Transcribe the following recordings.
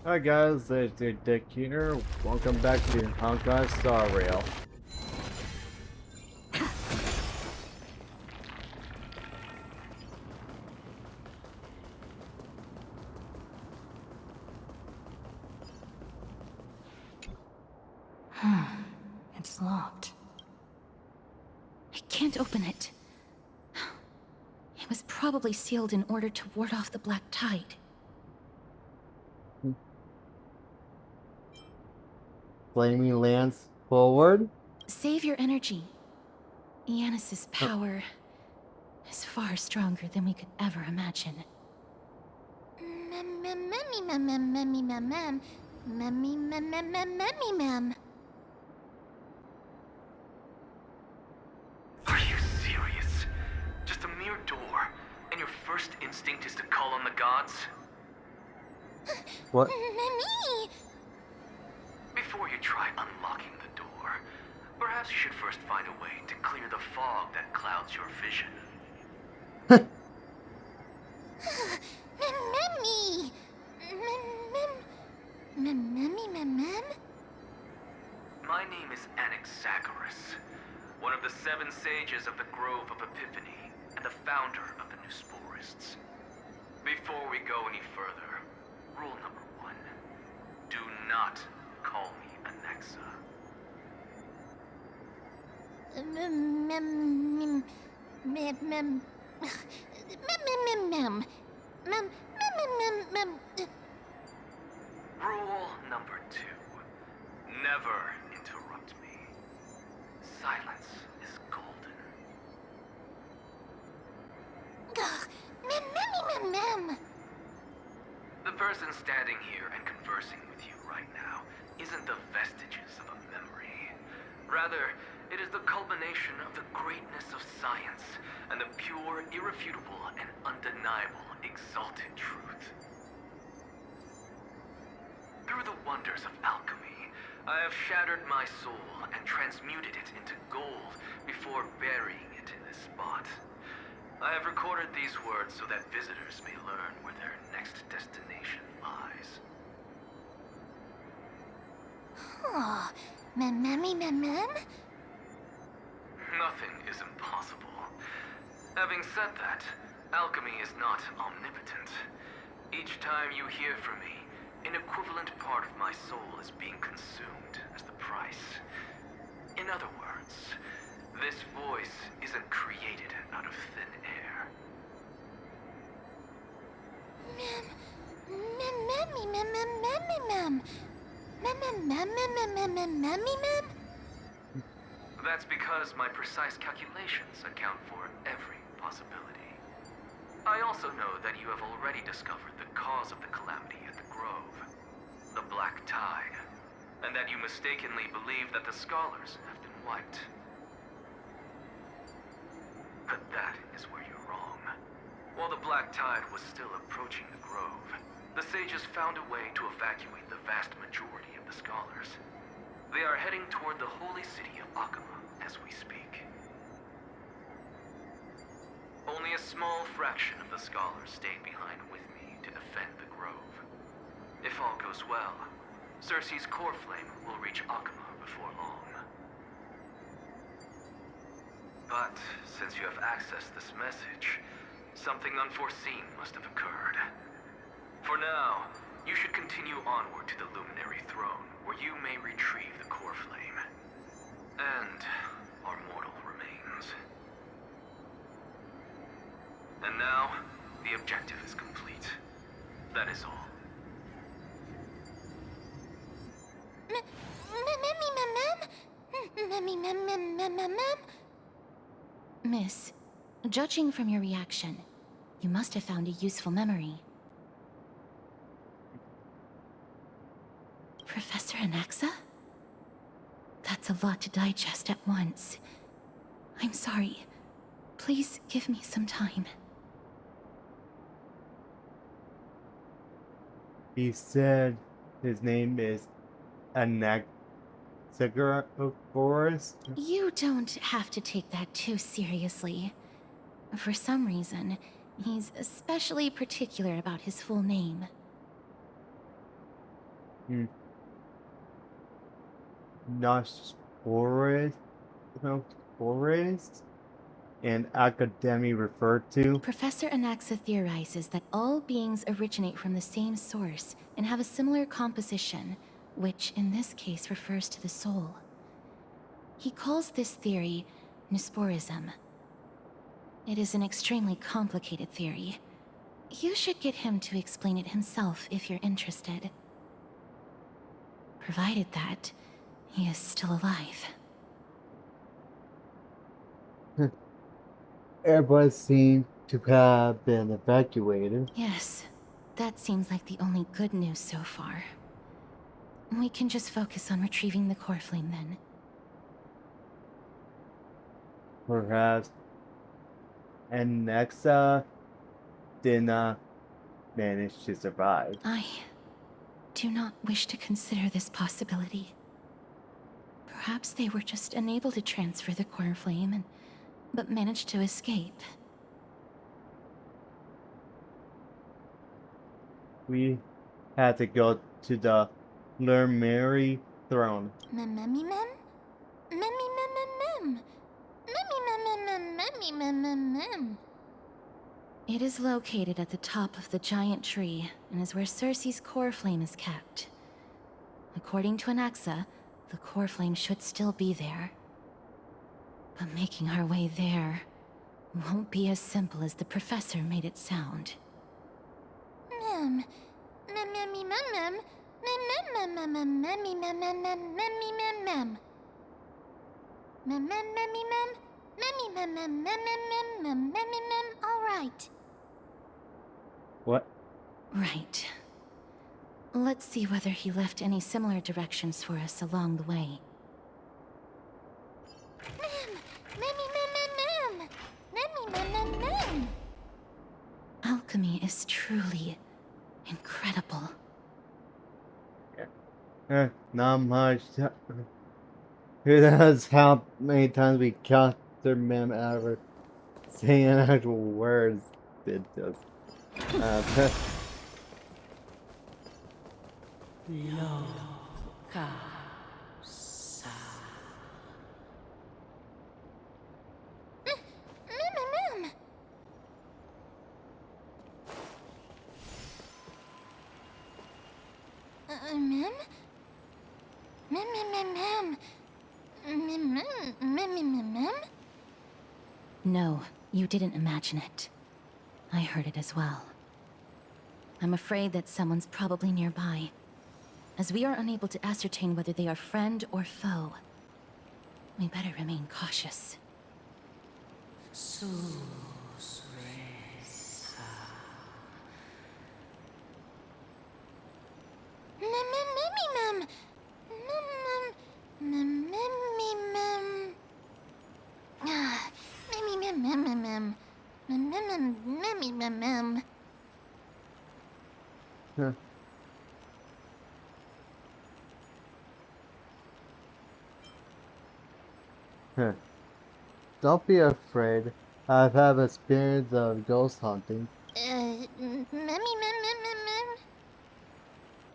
Hi guys, it's your Dick here. Welcome back to Honkai Star Rail. It's locked. I can't open it. It was probably sealed in order to ward off the black tide. Flaming lance forward. Save your energy. Yanis's power is far stronger than we could ever imagine. Are you serious? Just a mere door, and your first instinct is to call on the gods? What? Before you try unlocking the door, perhaps you should first find a way to clear the fog that clouds your vision. My name is Anaxagoras, one of the 7 sages of the Grove of Epiphany, and the founder of the New Sporists. Before we go any further, rule number 1. Do not call me Anaxa. Rule number 2. Never interrupt me. Silence is golden. The person standing here and conversing with you right now isn't the vestiges of a memory. Rather, it is the culmination of the greatness of science and the pure, irrefutable, and undeniable exalted truth. Through the wonders of alchemy, I have shattered my soul and transmuted it into gold before burying it in this spot. I have recorded these words so that visitors may learn where their next destination lies. Nothing is impossible. Having said that, alchemy is not omnipotent. Each time you hear from me, an equivalent part of my soul is being consumed as the price. In other words, this voice isn't created out of thin air. That's because my precise calculations account for every possibility. I also know that you have already discovered the cause of the calamity at the Grove, the Black Tide, and that you mistakenly believe that the scholars have been wiped. But that is where you're wrong. While the Black Tide was still approaching the Grove, the sages found a way to evacuate the vast majority of the scholars. They are heading toward the holy city of Akama as we speak. Only a small fraction of the scholars stayed behind with me to defend the Grove. If all goes well, Circe's core flame will reach Akama before long. But since you have accessed this message, something unforeseen must have occurred. For now, you should continue onward to the Luminary Throne, where you may retrieve the core flame. And our mortal remains. And now, the objective is complete. That is all. Miss, judging from your reaction, you must have found a useful memory. Professor Anaxa? That's a lot to digest at once. I'm sorry. Please give me some time. He said his name is Anaxagoras. You don't have to take that too seriously. For some reason, he's especially particular about his full name. Hmm. Nosporis, no, Spores, and Academy referred to. Professor Anaxa theorizes that all beings originate from the same source and have a similar composition, which in this case refers to the soul. He calls this theory Nesporism. It is an extremely complicated theory. You should get him to explain it himself if you're interested. Provided that he is still alive. Everybody seemed to have been evacuated. Yes, that seems like the only good news so far. We can just focus on retrieving the core flame then. Perhaps Nexa did not manage to survive. I do not wish to consider this possibility. Perhaps they were just unable to transfer the core flame but managed to escape. We had to go to the Lermary throne. Mem. It is located at the top of the giant tree and is where Cersei's core flame is kept. According to Anaxa, the core flame should still be there. But making our way there won't be as simple as the professor made it sound. All right. What? Right. Let's see whether he left any similar directions for us along the way. Alchemy is truly incredible. Not much. Who knows how many times we cut their mem out of her saying actual words did this. No, you didn't imagine it. I heard it as well. I'm afraid that someone's probably nearby. As we are unable to ascertain whether they are friend or foe, we better remain cautious. Huh. Huh. Don't be afraid. I've had experience of ghost hunting.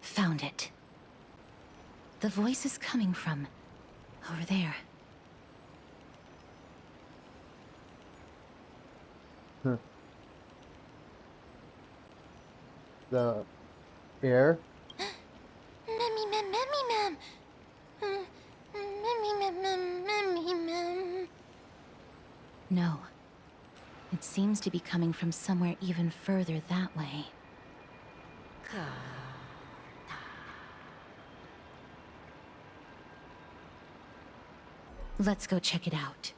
Found it. The voice is coming from over there. Huh. The air? No. It seems to be coming from somewhere even further that way. Let's go check it out.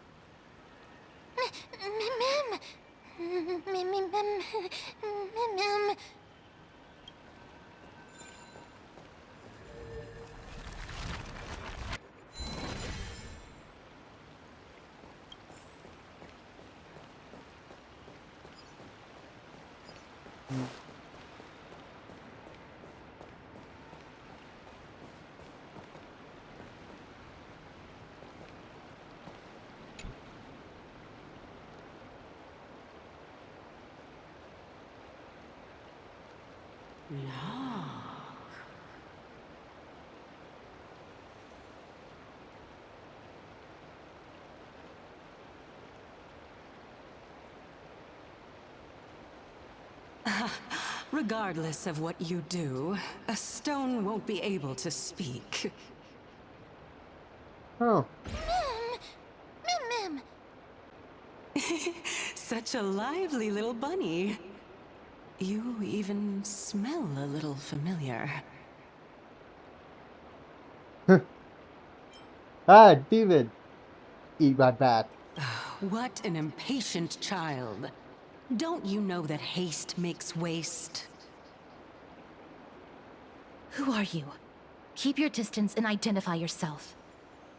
Regardless of what you do, a stone won't be able to speak. Oh, Mim! Such a lively little bunny. You even smell a little familiar. ah, David, eat my bat. What an impatient child. Don't you know that haste makes waste? Who are you? Keep your distance and identify yourself.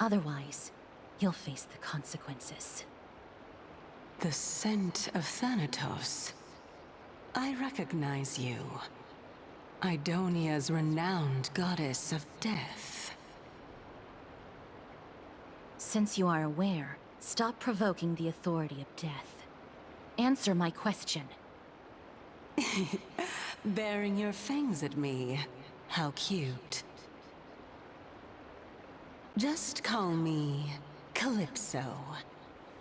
Otherwise, you'll face the consequences. The scent of Thanatos. I recognize you. Idonia's renowned goddess of death. Since you are aware, stop provoking the authority of death. Answer my question. Baring your fangs at me. How cute. Just call me Calypso.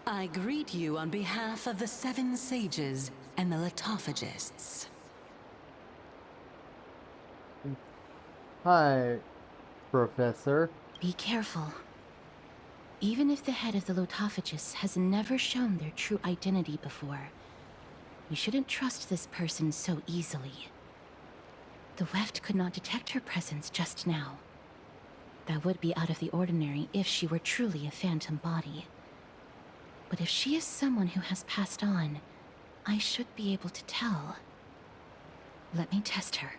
I greet you on behalf of the Seven Sages and the Litophagists. Hi, Professor. Be careful. Even if the head of the Lotophagus has never shown their true identity before, we shouldn't trust this person so easily. The Weft could not detect her presence just now. That would be out of the ordinary if she were truly a phantom body. But if she is someone who has passed on, I should be able to tell. Let me test her.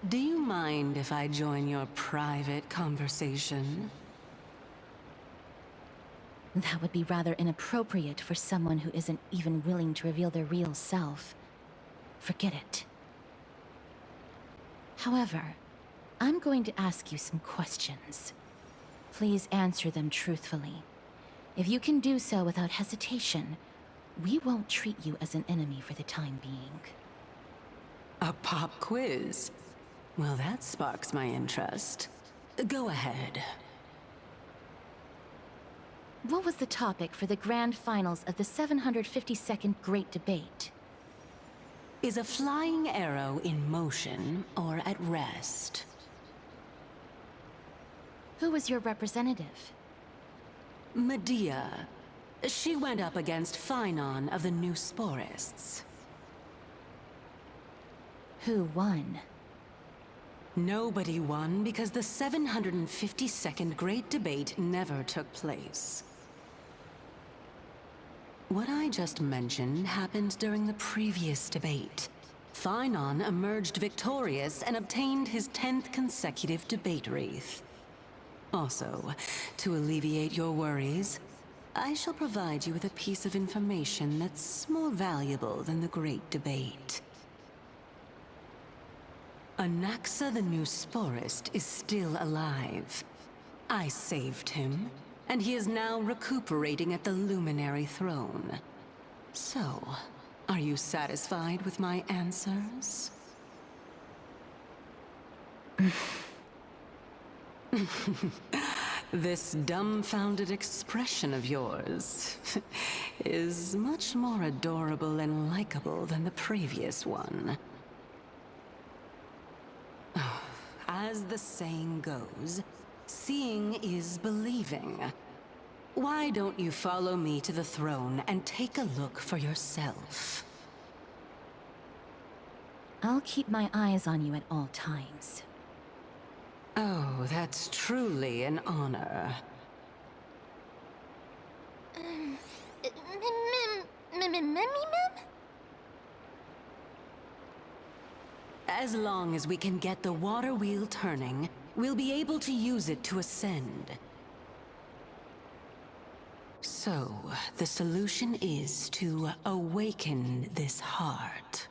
Do you mind if I join your private conversation? That would be rather inappropriate for someone who isn't even willing to reveal their real self. Forget it. However, I'm going to ask you some questions. Please answer them truthfully. If you can do so without hesitation, we won't treat you as an enemy for the time being. A pop quiz? Well, that sparks my interest. Go ahead. What was the topic for the grand finals of the 752nd Great Debate? Is a flying arrow in motion or at rest? Who was your representative? Medea. She went up against Phynon of the New Sporists. Who won? Nobody won because the 752nd Great Debate never took place. What I just mentioned happened during the previous debate. Phynon emerged victorious and obtained his 10th consecutive debate wreath. Also, to alleviate your worries, I shall provide you with a piece of information that's more valuable than the Great Debate. Anaxa the New Sporist is still alive. I saved him, and he is now recuperating at the Luminary Throne. So, are you satisfied with my answers? This dumbfounded expression of yours is much more adorable and likable than the previous one. As the saying goes, seeing is believing. Why don't you follow me to the throne and take a look for yourself? I'll keep my eyes on you at all times. Oh, that's truly an honor. As long as we can get the water wheel turning, we'll be able to use it to ascend. So, the solution is to awaken this heart.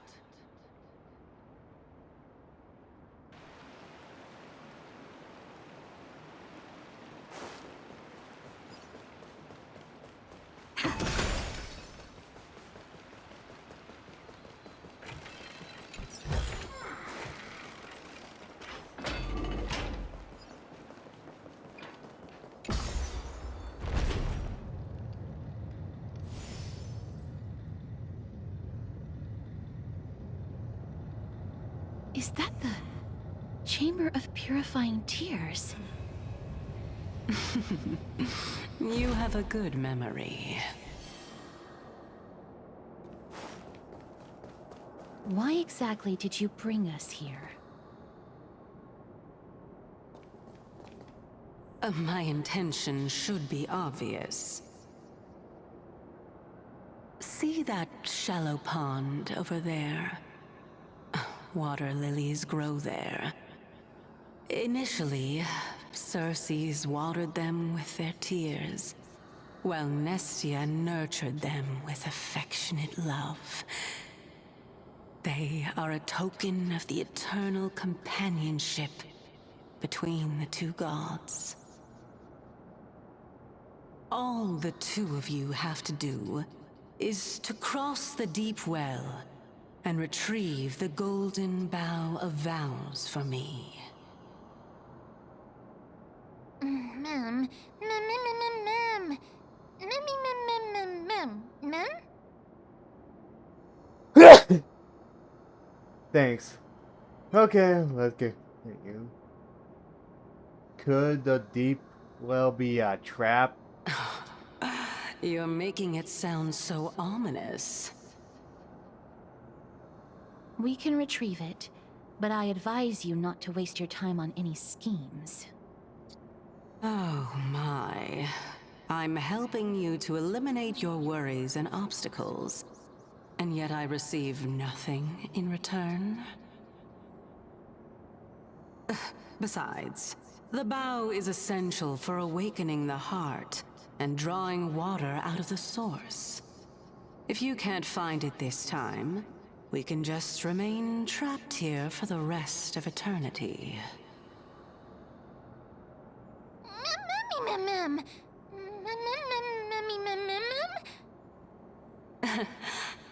Is that the Chamber of Purifying Tears? You have a good memory. Why exactly did you bring us here? My intention should be obvious. See that shallow pond over there? Water lilies grow there. Initially, Circes watered them with their tears, while Nestia nurtured them with affectionate love. They are a token of the eternal companionship between the two gods. All the two of you have to do is to cross the deep well and retrieve the golden bough of vows for me. Mem. Mem. Mem. Thanks. Okay, let's continue. Could the deep well be a trap? You're making it sound so ominous. We can retrieve it, but I advise you not to waste your time on any schemes. Oh my. I'm helping you to eliminate your worries and obstacles, and yet I receive nothing in return? Besides, the bow is essential for awakening the heart and drawing water out of the source. If you can't find it this time, we can just remain trapped here for the rest of eternity. Mem.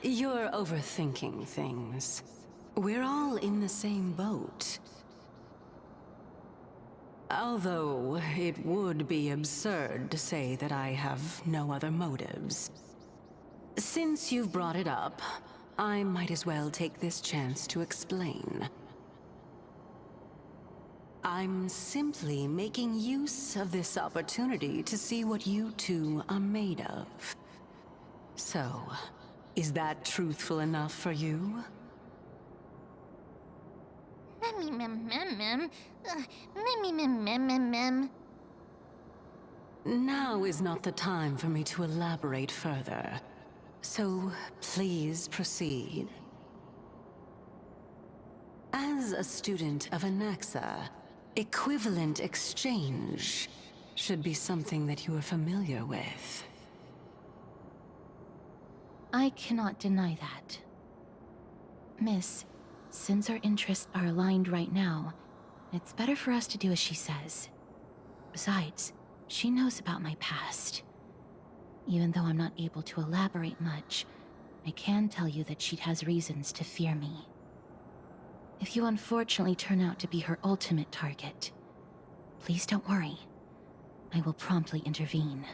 You're overthinking things. We're all in the same boat. Although, it would be absurd to say that I have no other motives. Since you've brought it up, I might as well take this chance to explain. I'm simply making use of this opportunity to see what you two are made of. So, is that truthful enough for you? Mem. Now is not the time for me to elaborate further. So, please proceed. As a student of Anaxa, equivalent exchange should be something that you are familiar with. I cannot deny that. Miss, since our interests are aligned right now, it's better for us to do as she says. Besides, she knows about my past. Even though I'm not able to elaborate much, I can tell you that she has reasons to fear me. If you unfortunately turn out to be her ultimate target, please don't worry. I will promptly intervene.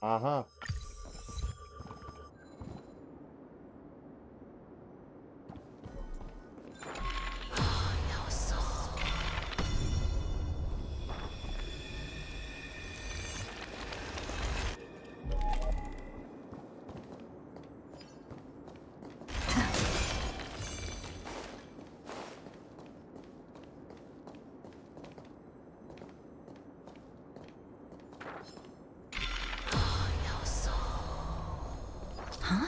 Uh-huh. Huh?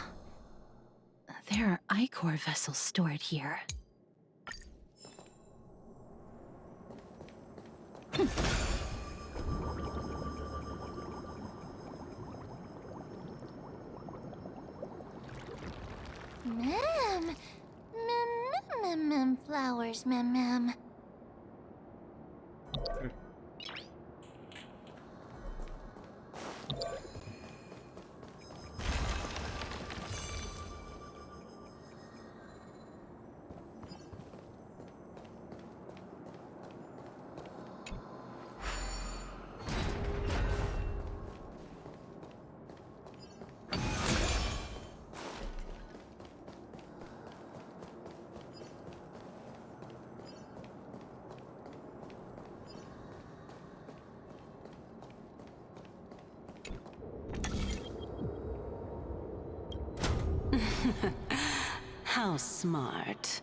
There are Ichor vessels stored here. Ma'am. Ma'am, flowers, ma'am. How smart.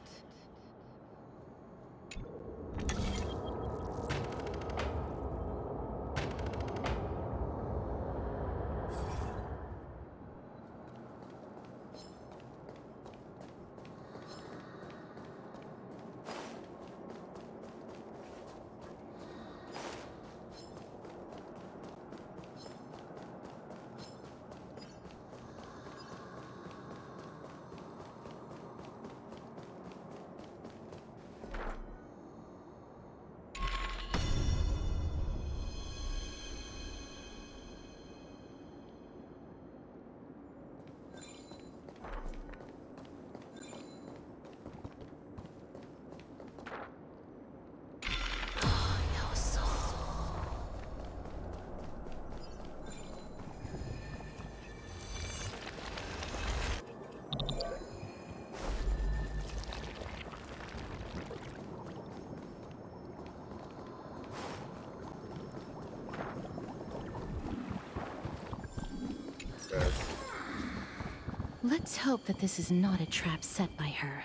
Let's hope that this is not a trap set by her.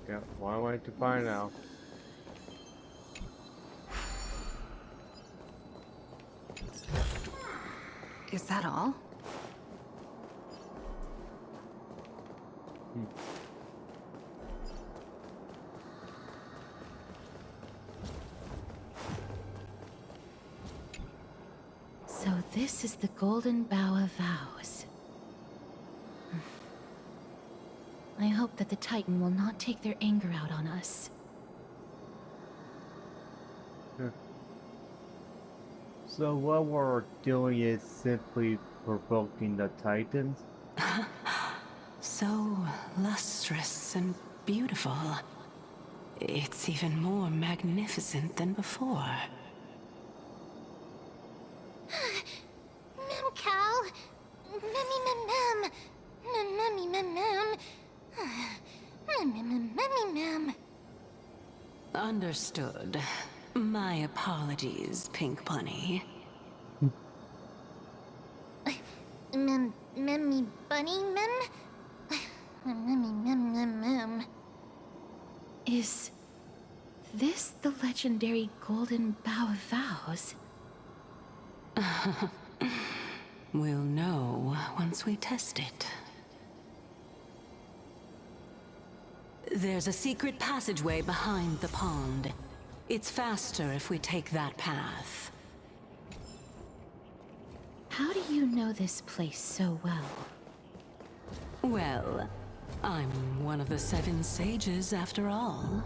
Yeah, one way to find out. Is that all? So this is the Golden Bough of Vows. I hope that the Titan will not take their anger out on us. So what we're doing is simply provoking the Titans? So lustrous and beautiful. It's even more magnificent than before. Ma'am Cal. Ma'am. Ma'am. Ma'am. Understood. My apologies, Pink Bunny. Memmy bunny, ma'am. Is this the legendary Golden Bough of Vows? We'll know once we test it. There's a secret passageway behind the pond. It's faster if we take that path. How do you know this place so well? Well, I'm one of the 7 sages after all.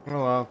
Oh well.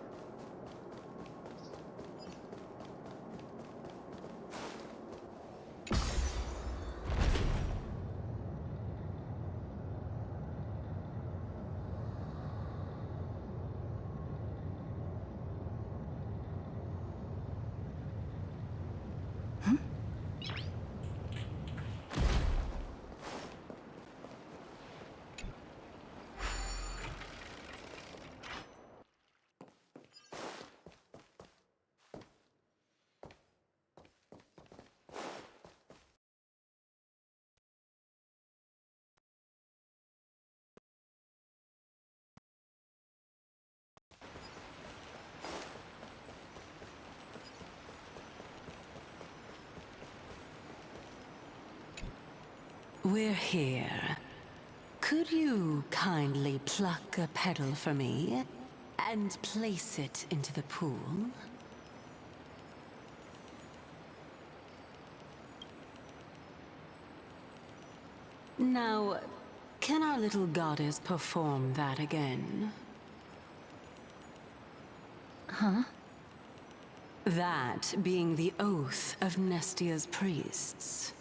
We're here. Could you kindly pluck a petal for me and place it into the pool? Now, can our little goddess perform that again? Huh? That being the oath of Nestia's priests.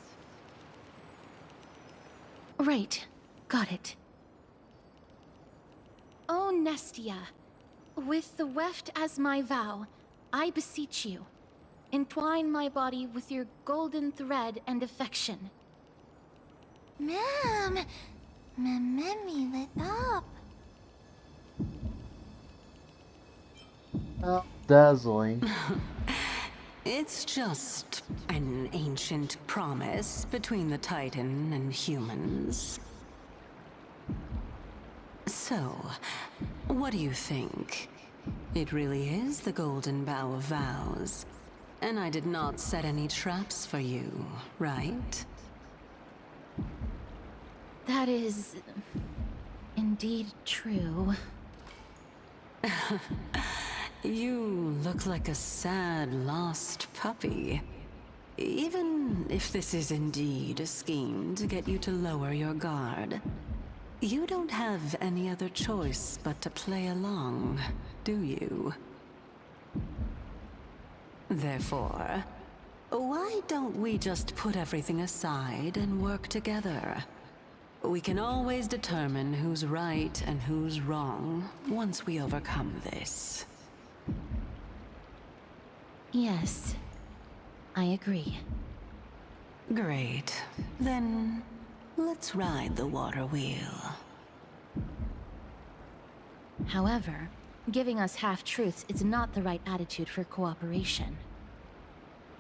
Right. Got it. O Nestia, with the weft as my vow, I beseech you, entwine my body with your golden thread and affection. Ma'am, me lit up. Oh, dazzling. It's just an ancient promise between the Titan and humans. So, what do you think? It really is the Golden Bough of Vows. And I did not set any traps for you, right? That is... indeed true. You look like a sad, lost puppy. Even if this is indeed a scheme to get you to lower your guard, you don't have any other choice but to play along, do you? Therefore, why don't we just put everything aside and work together? We can always determine who's right and who's wrong once we overcome this. Yes, I agree. Great. Then, let's ride the water wheel. However, giving us half-truths is not the right attitude for cooperation.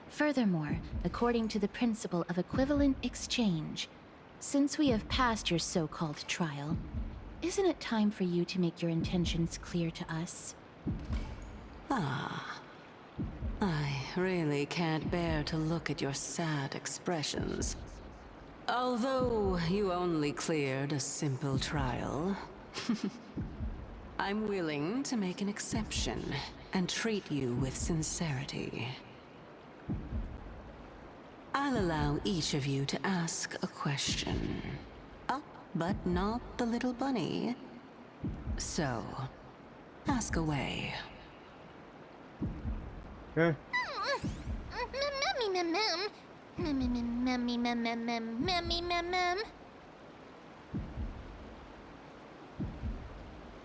Furthermore, according to the principle of equivalent exchange, since we have passed your so-called trial, isn't it time for you to make your intentions clear to us? Ah. I really can't bear to look at your sad expressions. Although you only cleared a simple trial, I'm willing to make an exception and treat you with sincerity. I'll allow each of you to ask a question. Oh, but not the little bunny. So, ask away. Okay.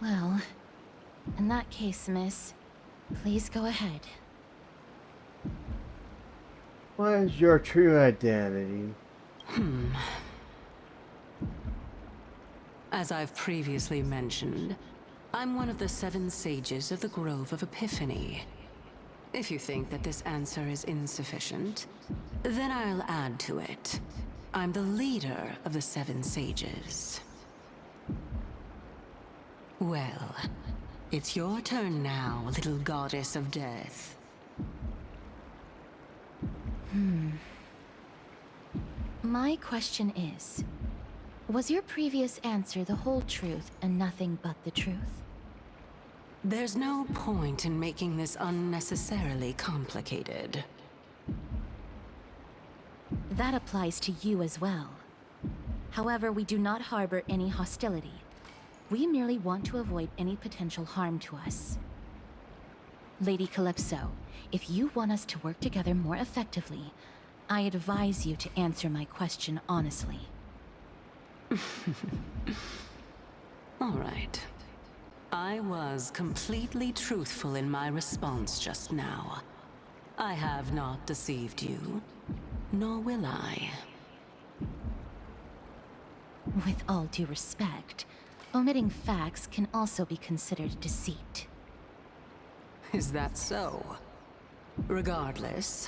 Well, in that case, miss, please go ahead. What is your true identity? As I've previously mentioned, I'm one of the 7 sages of the Grove of Epiphany. If you think that this answer is insufficient, then I'll add to it. I'm the leader of the 7 sages. Well, it's your turn now, little goddess of death. My question is, was your previous answer the whole truth and nothing but the truth? There's no point in making this unnecessarily complicated. That applies to you as well. However, we do not harbor any hostility. We merely want to avoid any potential harm to us. Lady Calypso, if you want us to work together more effectively, I advise you to answer my question honestly. All right. I was completely truthful in my response just now. I have not deceived you, nor will I. With all due respect, omitting facts can also be considered deceit. Is that so? Regardless,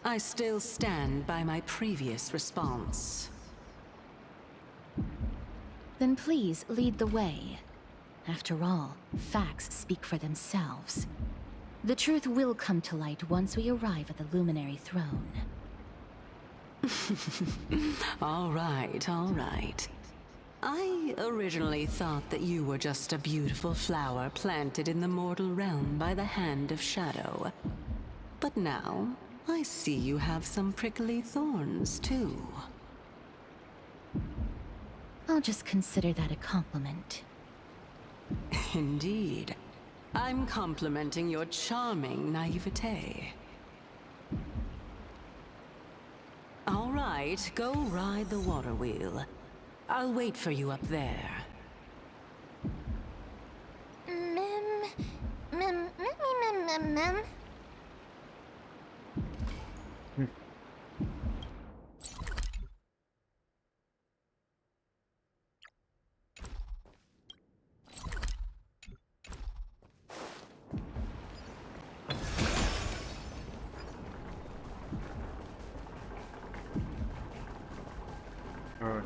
I still stand by my previous response. Then please lead the way. After all, facts speak for themselves. The truth will come to light once we arrive at the Luminary Throne. All right, all right. I originally thought that you were just a beautiful flower planted in the mortal realm by the hand of shadow. But now, I see you have some prickly thorns, too. I'll just consider that a compliment. Indeed. I'm complimenting your charming naivete. All right, go ride the water wheel. I'll wait for you up there. Mem. Alright.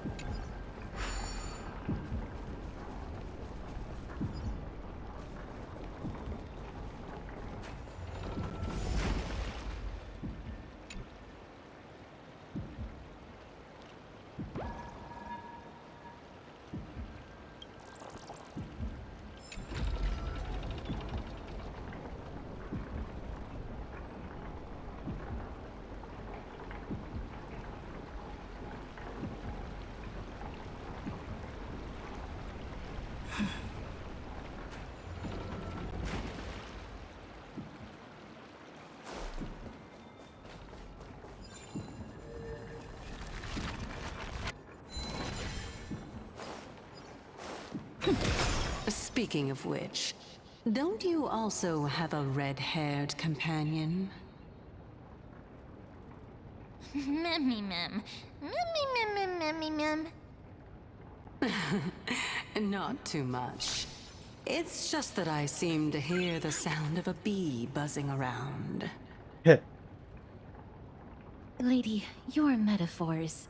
Speaking of which, don't you also have a red-haired companion? Mem. Not too much. It's just that I seem to hear the sound of a bee buzzing around. Lady, your metaphors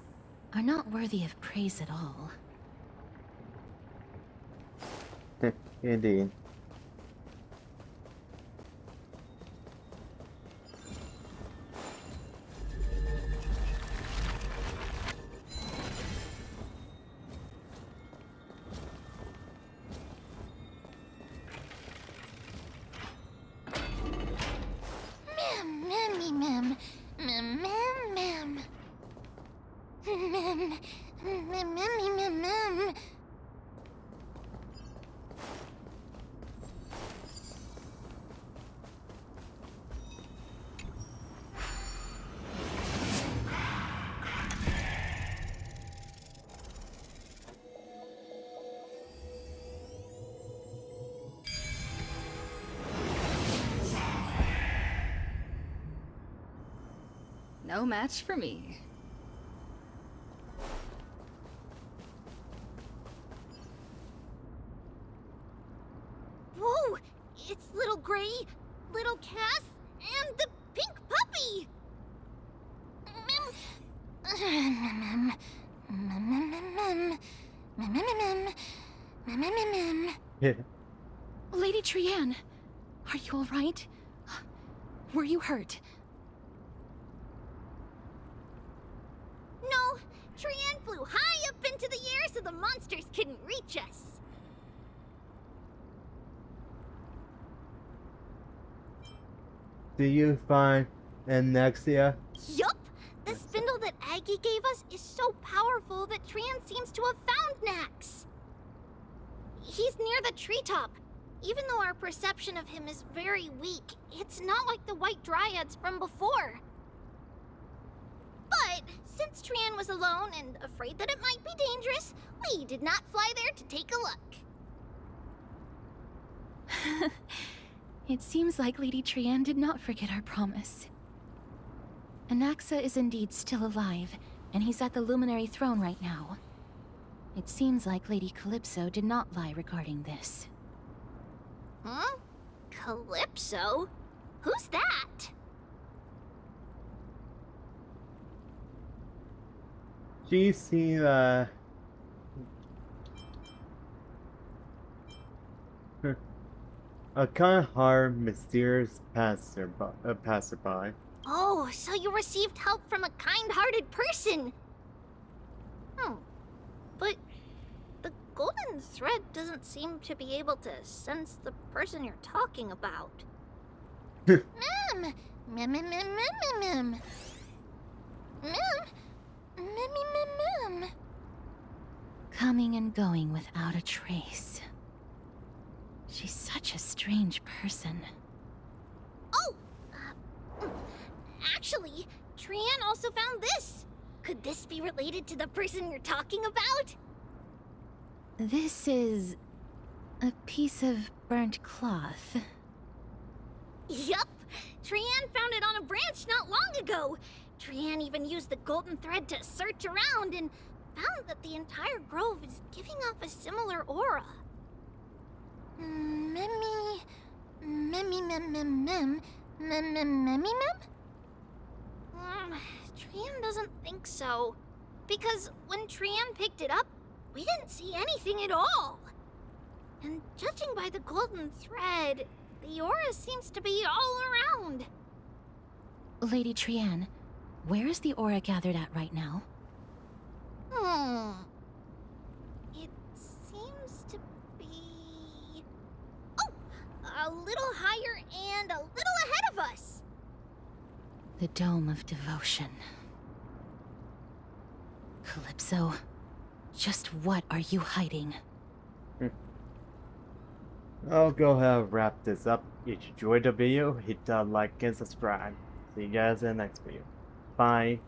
are not worthy of praise at all. Indeed. Mem. No match for me. Whoa! It's little Gray, little Cass, and the pink puppy! Lady Trianne, are you all right? Were you hurt? No, Trianne flew high up into the air so the monsters couldn't reach us. Do you find Annexia? Yup! The spindle that Aggie gave us is so powerful that Trianne seems to have found Nax. He's near the treetop. Even though our perception of him is very weak, it's not like the White Dryads from before. But since Trian was alone and afraid that it might be dangerous, we did not fly there to take a look. It seems like Lady Trian did not forget our promise. Anaxa is indeed still alive, and he's at the Luminary Throne right now. It seems like Lady Calypso did not lie regarding this. Huh? Calypso? Who's that? She seen a kind of hard, mysterious passerby. Oh, so you received help from a kind-hearted person. But the golden thread doesn't seem to be able to sense the person you're talking about. Mem! Mem, mem, mem, mem, mem, mem. Mem! Mem, mem, mem. Coming and going without a trace. She's such a strange person. Oh! Actually, Trian also found this. Could this be related to the person you're talking about? This is a piece of burnt cloth. Yup! Trian found it on a branch not long ago. Trian even used the golden thread to search around and found that the entire grove is giving off a similar aura. Memmy... Memmy mem mem mem... Mem mem memmy mem? Trian doesn't think so. Because when Trian picked it up, we didn't see anything at all. And judging by the golden thread, the aura seems to be all around. Lady Trian, where is the aura gathered at right now? It seems to be... Oh! A little higher and a little ahead of us! The Dome of Devotion. Calypso, just what are you hiding? I'll go ahead and wrap this up. If you enjoyed the video, hit that like and subscribe. See you guys in the next video. Bye.